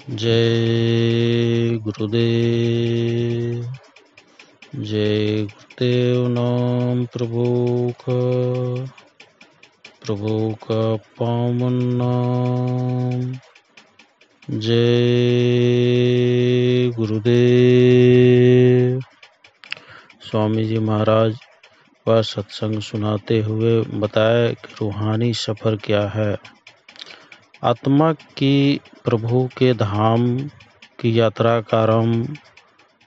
जय गुरुदेव। जय गुरुदेव नाम प्रभु का पावन नाम। जय गुरुदेव। स्वामी जी महाराज वह सत्संग सुनाते हुए बताया कि रूहानी सफर क्या है। आत्मा की प्रभु के धाम की यात्रा का आरंभ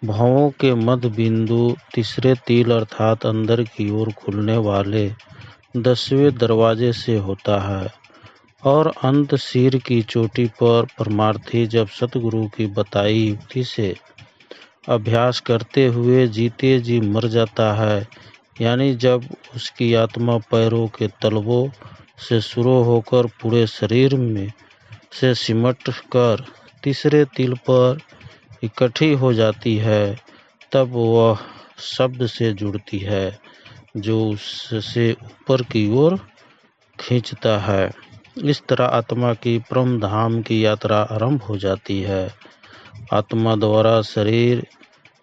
भावों के मध्य बिंदु तीसरे तिल अर्थात अंदर की ओर खुलने वाले 10वें दरवाजे से होता है और अंत सिर की चोटी पर परमार्थी जब सतगुरु की बताई युक्ति से अभ्यास करते हुए जीते जी मर जाता है, यानी जब उसकी आत्मा पैरों के तलवों से शुरू होकर पूरे शरीर में से सिमट कर तीसरे तिल पर इकट्ठी हो जाती है, तब वह शब्द से जुड़ती है जो उससे ऊपर की ओर खींचता है। इस तरह आत्मा की परम धाम की यात्रा आरंभ हो जाती है। आत्मा द्वारा शरीर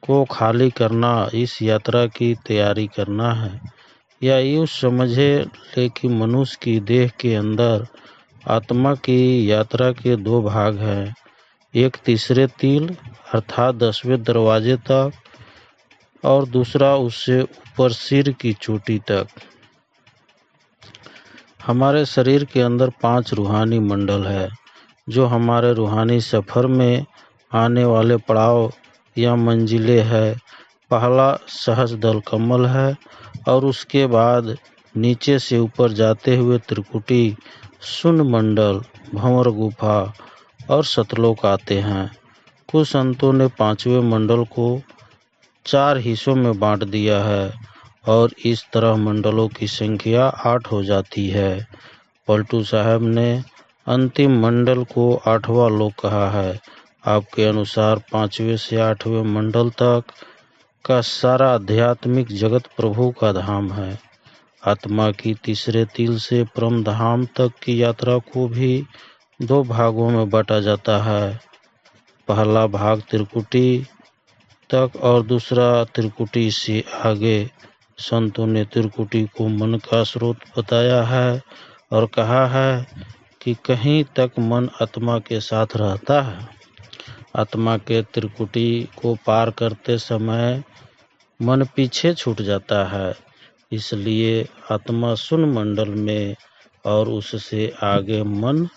को खाली करना इस यात्रा की तैयारी करना है। या यूँ समझे ले कि मनुष्य की देह के अंदर आत्मा की यात्रा के 2 भाग हैं, एक तीसरे तिल अर्थात 10वें दरवाजे तक और दूसरा उससे ऊपर सिर की चोटी तक। हमारे शरीर के अंदर 5 रूहानी मंडल है जो हमारे रूहानी सफर में आने वाले पड़ाव या मंजिलें है। पहला सहस्त्रदल कमल है और उसके बाद नीचे से ऊपर जाते हुए त्रिकुटी, शून्य मंडल, भंवर गुफा और सतलोक आते हैं। कुछ संतों ने 5वें मंडल को 4 हिस्सों में बांट दिया है और इस तरह मंडलों की संख्या 8 हो जाती है। पलटू साहब ने अंतिम मंडल को 8वां लोक कहा है। आपके अनुसार 5वें से 8वें मंडल तक का सारा आध्यात्मिक जगत प्रभु का धाम है। आत्मा की तीसरे तिल से परम धाम तक की यात्रा को भी 2 भागों में बांटा जाता है। पहला भाग त्रिकुटी तक और दूसरा त्रिकुटी से आगे। संतों ने त्रिकुटी को मन का स्रोत बताया है और कहा है कि कहीं तक मन आत्मा के साथ रहता है। आत्मा के त्रिकुटी को पार करते समय मन पीछे छूट जाता है, इसलिए आत्मा शून्य मंडल में और उससे आगे मन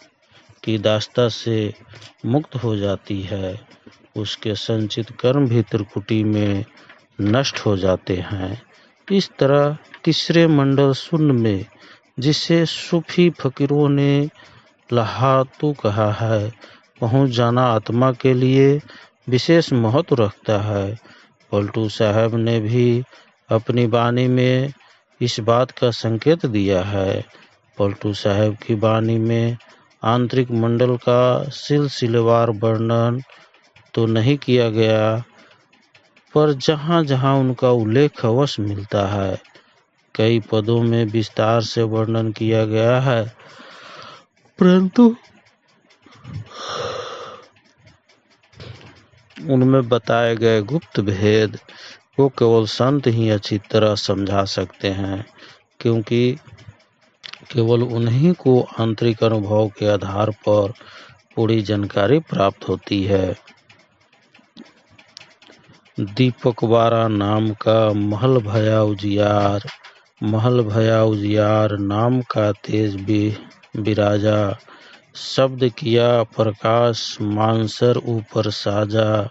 की दास्ता से मुक्त हो जाती है। उसके संचित कर्म भी त्रिकुटी में नष्ट हो जाते हैं। इस तरह तीसरे मंडल शून्य में, जिसे सूफी फकीरों ने लाहातू कहा है, पहुंच जाना आत्मा के लिए विशेष महत्व रखता है। पलटू साहब ने भी अपनी वाणी में इस बात का संकेत दिया है। पलटू साहब की वाणी में आंतरिक मंडल का सिलसिलेवार वर्णन तो नहीं किया गया, पर जहाँ जहाँ उनका उल्लेख अवश्य मिलता है, कई पदों में विस्तार से वर्णन किया गया है, परंतु उनमें बताए गए गुप्त भेद को केवल संत ही अच्छी तरह समझा सकते हैं, क्योंकि केवल उन्हीं को आंतरिक अनुभव के आधार पर पूरी जानकारी प्राप्त होती है। दीपक बारा नाम का महल भया उजियार नाम का तेज बिराजा, शब्द किया प्रकाश मानसर ऊपर साजा,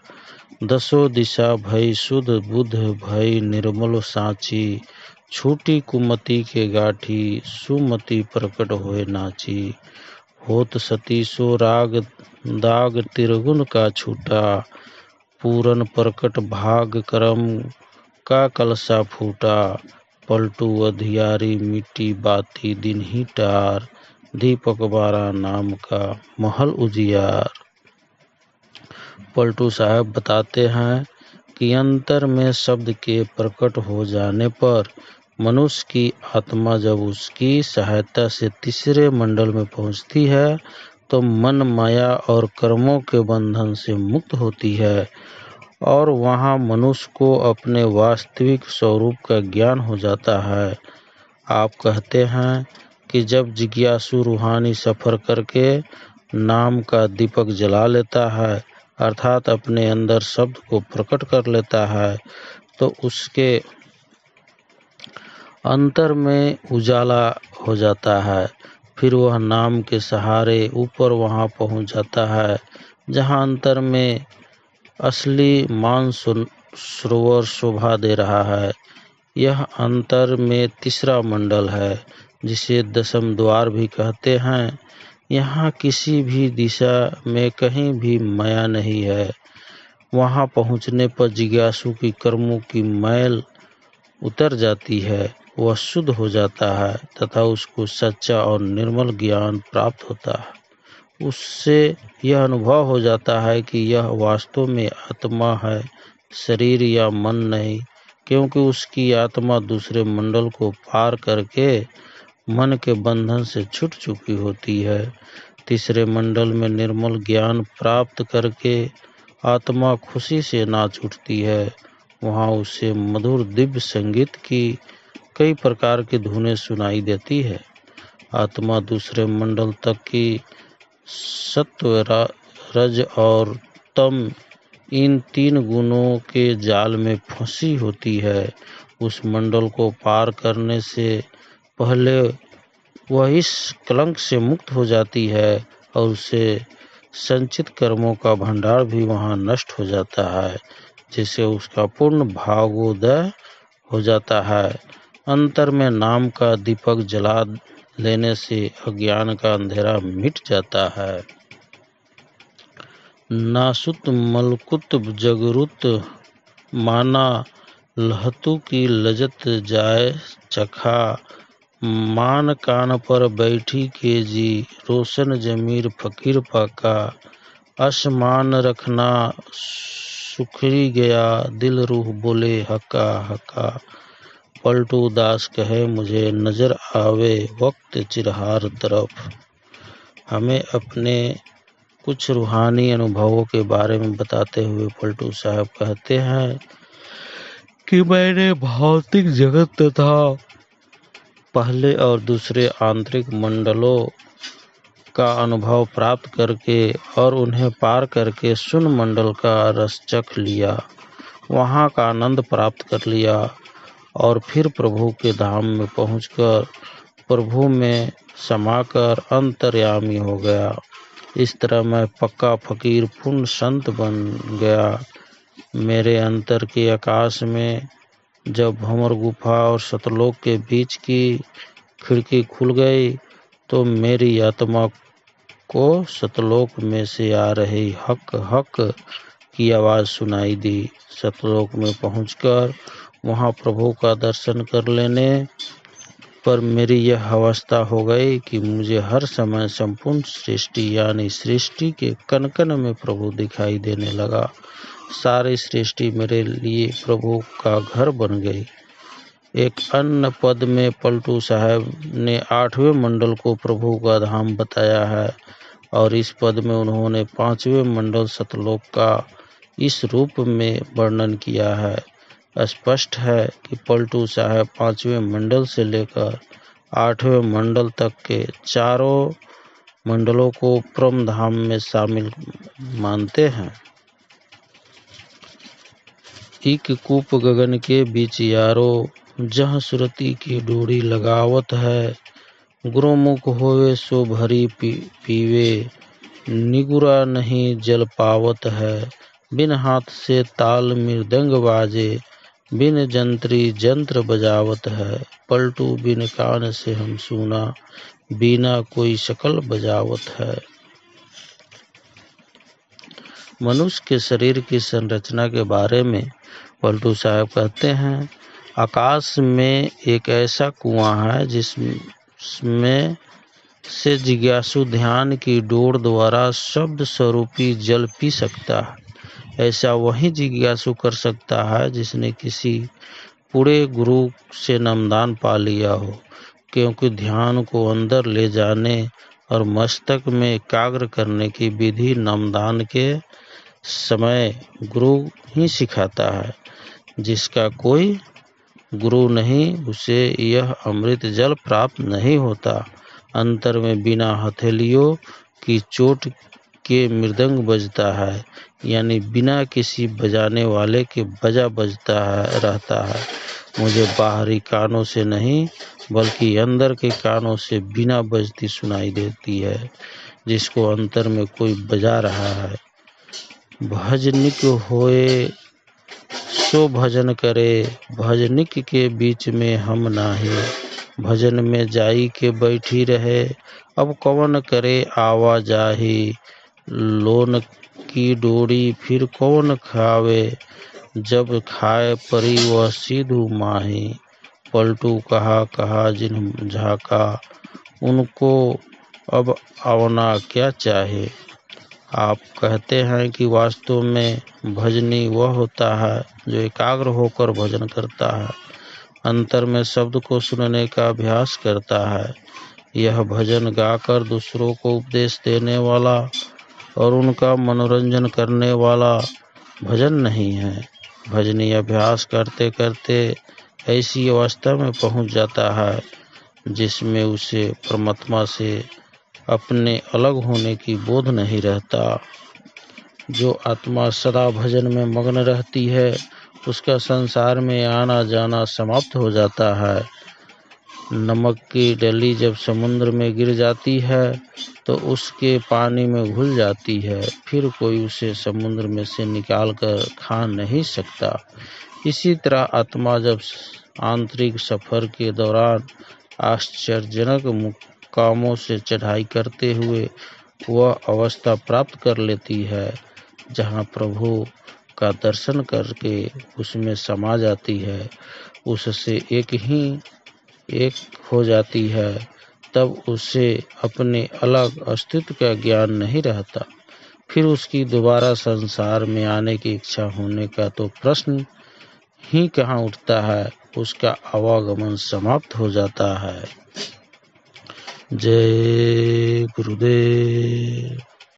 10 दिशा भई शुद्ध बुद्ध भई निर्मल साची, छूटी कुमति के गाठी सुमति प्रकट होए नाची, होत सती सो राग दाग तिरगुन का छूटा, पूरन प्रकट भाग करम का कलसा फूटा, पलटू अधियारी मिट्टी बाती दिन ही टार, दीपक बारा नाम का महल उजियार। पलटू साहब बताते हैं कि अंतर में शब्द के प्रकट हो जाने पर मनुष्य की आत्मा जब उसकी सहायता से तीसरे मंडल में पहुंचती है तो मन माया और कर्मों के बंधन से मुक्त होती है और वहाँ मनुष्य को अपने वास्तविक स्वरूप का ज्ञान हो जाता है। आप कहते हैं कि जब जिज्ञासु रूहानी सफर करके नाम का दीपक जला लेता है, अर्थात अपने अंदर शब्द को प्रकट कर लेता है, तो उसके अंतर में उजाला हो जाता है। फिर वह नाम के सहारे ऊपर वहां पहुंच जाता है जहां अंतर में असली मान सरोवर शोभा दे रहा है। यह अंतर में तीसरा मंडल है जिसे दशम द्वार भी कहते हैं। यहाँ किसी भी दिशा में कहीं भी माया नहीं है। वहां पहुंचने पर जिज्ञासु की कर्मों की मैल उतर जाती है, वह शुद्ध हो जाता है तथा उसको सच्चा और निर्मल ज्ञान प्राप्त होता है। उससे यह अनुभव हो जाता है कि यह वास्तव में आत्मा है, शरीर या मन नहीं, क्योंकि उसकी आत्मा दूसरे मंडल को पार करके मन के बंधन से छूट चुकी होती है। तीसरे मंडल में निर्मल ज्ञान प्राप्त करके आत्मा खुशी से नाच उठती है। वहाँ उसे मधुर दिव्य संगीत की कई प्रकार की धुनें सुनाई देती है। आत्मा दूसरे मंडल तक की सत्व, रज और तम इन तीन गुणों के जाल में फंसी होती है। उस मंडल को पार करने से पहले वह इस कलंक से मुक्त हो जाती है और उसे संचित कर्मों का भंडार भी वहां नष्ट हो जाता है, जिससे उसका पूर्ण भावोदय हो जाता है। अंतर में नाम का दीपक जला लेने से अज्ञान का अंधेरा मिट जाता है। नासुत मलकुत जगरुत माना लहतु की लजत जाए चखा। मान कान पर बैठी के जी रोशन जमीर फकीर पाका। आसमान रखना सुखरी गया दिल रूह बोले हका हका। पलटू दास कहे मुझे नजर आवे वक्त चिरहार तरफ। हमें अपने कुछ रूहानी अनुभवों के बारे में बताते हुए पलटू साहब कहते हैं कि मैंने भौतिक जगत तथा पहले और दूसरे आंतरिक मंडलों का अनुभव प्राप्त करके और उन्हें पार करके शून्य मंडल का रस चख लिया, वहाँ का आनंद प्राप्त कर लिया और फिर प्रभु के धाम में पहुंचकर प्रभु में समाकर अंतर्यामी हो गया। इस तरह मैं पक्का फकीर पूर्ण संत बन गया। मेरे अंतर के आकाश में जब भंवर गुफा और सतलोक के बीच की खिड़की खुल गई तो मेरी आत्मा को सतलोक में से आ रही हक हक की आवाज़ सुनाई दी। सतलोक में पहुंचकर वहां प्रभु का दर्शन कर लेने पर मेरी यह अवस्था हो गई कि मुझे हर समय संपूर्ण सृष्टि यानी सृष्टि के कण कण में प्रभु दिखाई देने लगा। सारी सृष्टि मेरे लिए प्रभु का घर बन गई। एक अन्य पद में पलटू साहब ने 8वें मंडल को प्रभु का धाम बताया है और इस पद में उन्होंने 5वें मंडल सतलोक का इस रूप में वर्णन किया है। स्पष्ट है कि पलटू साहब 5वें मंडल से लेकर 8वें मंडल तक के चारों मंडलों को परम धाम में शामिल मानते हैं। एक कूप गगन के बीच यारो जहाँ सुरती की डोरी लगावत है। गुरुमुख होवे सो भरी पीवे निगुरा नहीं जल पावत है। बिन हाथ से ताल मृदंग बाजे बिन जंत्री जंत्र बजावत है। पलटू बिन कान से हम सुना बिना कोई शकल बजावत है। मनुष्य के शरीर की संरचना के बारे में पलटू साहब कहते हैं, आकाश में एक ऐसा कुआं है जिसमें से जिज्ञासु ध्यान की डोर द्वारा शब्द स्वरूपी जल पी सकता है। ऐसा वही जिज्ञासु कर सकता है जिसने किसी पूरे गुरु से नामदान पा लिया हो, क्योंकि ध्यान को अंदर ले जाने और मस्तक में एकाग्र करने की विधि नामदान के समय गुरु ही सिखाता है। जिसका कोई गुरु नहीं, उसे यह अमृत जल प्राप्त नहीं होता। अंतर में बिना हथेलियों की चोट के मृदंग बजता है, यानी बिना किसी बजाने वाले के बजा बजता है रहता है। मुझे बाहरी कानों से नहीं, बल्कि अंदर के कानों से बिना बजती सुनाई देती है, जिसको अंतर में कोई बजा रहा है। भजनिक होए सो भजन करे, भजनिक के बीच में हम नाही। भजन में जाई के बैठी रहे, अब कौन करे आवाजाही। लोन की डोरी फिर कौन खावे, जब खाए परी वह सीधू माही। पलटू कहा कहा जिन झाका, उनको अब आवना क्या चाहे। आप कहते हैं कि वास्तव में भजनी वह होता है जो एकाग्र होकर भजन करता है, अंतर में शब्द को सुनने का अभ्यास करता है। यह भजन गाकर दूसरों को उपदेश देने वाला और उनका मनोरंजन करने वाला भजन नहीं है। भजनी अभ्यास करते करते ऐसी अवस्था में पहुंच जाता है जिसमें उसे परमात्मा से अपने अलग होने की बोध नहीं रहता। जो आत्मा सदा भजन में मग्न रहती है, उसका संसार में आना जाना समाप्त हो जाता है। नमक की डली जब समुद्र में गिर जाती है तो उसके पानी में घुल जाती है, फिर कोई उसे समुद्र में से निकाल कर खा नहीं सकता। इसी तरह आत्मा जब आंतरिक सफर के दौरान आश्चर्यजनक मुकामों से चढ़ाई करते हुए वह अवस्था प्राप्त कर लेती है जहाँ प्रभु का दर्शन करके उसमें समा जाती है, उससे एक हो जाती है, तब उसे अपने अलग अस्तित्व का ज्ञान नहीं रहता। फिर उसकी दोबारा संसार में आने की इच्छा होने का तो प्रश्न ही कहाँ उठता है, उसका आवागमन समाप्त हो जाता है। जय गुरुदेव।